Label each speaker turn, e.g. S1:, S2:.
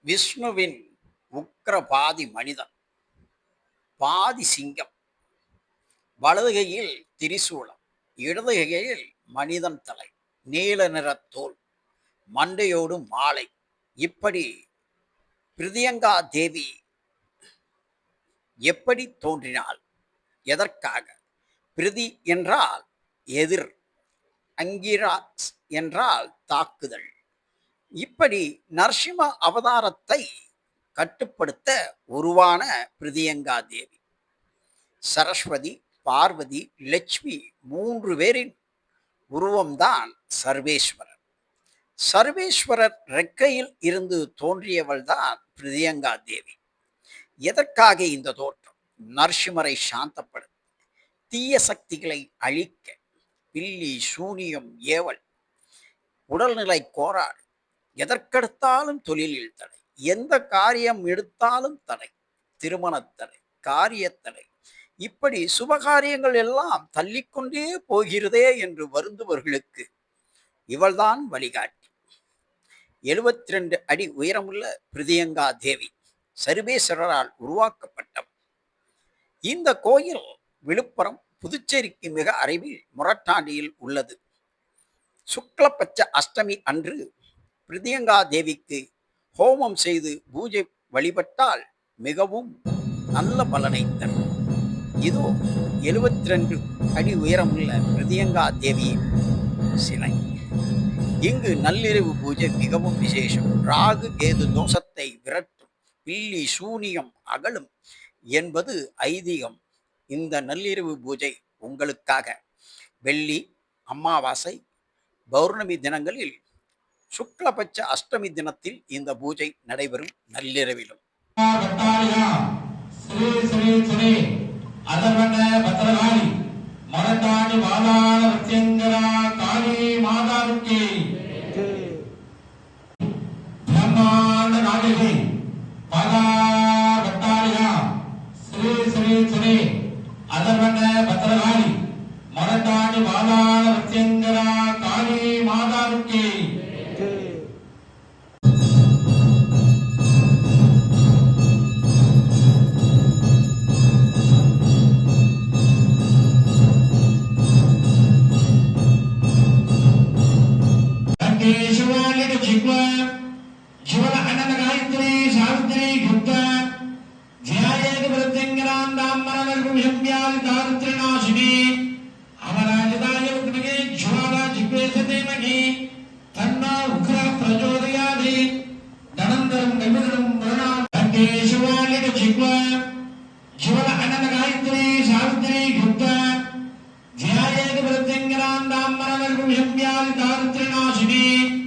S1: விஷ்ணுவின் உக்கிர பாதி மனிதன், பாதி சிங்கம். வலதுகையில் திரிசூலம், இடதுகையில் மனிதன் தலை, நீல நிற தோல், மண்டையோடு மாலை. இப்படி பிரியங்கா தேவி எப்படி தோன்றினாள்? எதற்காக? பிரிதி என்றால் எதிர், அங்கிராஸ் என்றால் தாக்குதல். இப்படி நரசிம்ம அவதாரத்தை கட்டுப்படுத்த உருவான பிரியங்கா தேவி. சரஸ்வதி, பார்வதி, லட்சுமி 3 பேரின் உருவம்தான் சர்வேஸ்வரர். சர்வேஸ்வரர் ரெக்கையில் இருந்து தோன்றியவள் தான் பிரியங்கா தேவி. எதற்காக இந்த தோற்றம்? நரசிம்மரை சாந்தப்படுத்த, தீய சக்திகளை அழிக்க, பில்லி சூனியம் ஏவல், உடல்நிலை கோராடு, எதற்கெடுத்தாலும் தொழிலில் தடை, எந்த காரியம் எடுத்தாலும் தடை, திருமணத்தடை, காரியத்தடை, இப்படி சுபகாரியங்கள் எல்லாம் தள்ளிக்கொண்டே போகிறதே என்று வருந்துவர்களுக்கு இவள்தான் வழிகாட்டி. 72 அடி உயரமுள்ள பிரியங்கா தேவி சர்வேஸ்வரரால் உருவாக்கப்பட்டவர். இந்த கோயில் விழுப்புரம், புதுச்சேரிக்கு மிக அருகில் முரட்டாண்டியில் உள்ளது. சுக்லபட்ச அஷ்டமி அன்று பிரியங்கா தேவிக்கு ஹோமம் செய்து பூஜை வழிபட்டால் மிகவும் நல்ல பலனை தரும். இதோ 72 அடி உயரமுள்ள பிரியங்கா தேவியின் சிலை. இங்கு நள்ளிரவு பூஜை மிகவும் விசேஷம். ராகு கேது தோஷத்தை விரட்டும், பில்லி சூனியம் அகலும் என்பது ஐதீகம். இந்த நள்ளிரவு பூஜை உங்களுக்காக வெள்ளி, அமாவாசை, பௌர்ணமி தினங்களில் சுக்லபட்ச அஷ்டமி தினத்தில் இந்த பூஜை நடைபெறும். நள்ளிரவிலும்
S2: ध्यायेत प्रत्यंगरां दाम्बरवर्गुं शक्त्यादि दारिद्र्यनाशिनी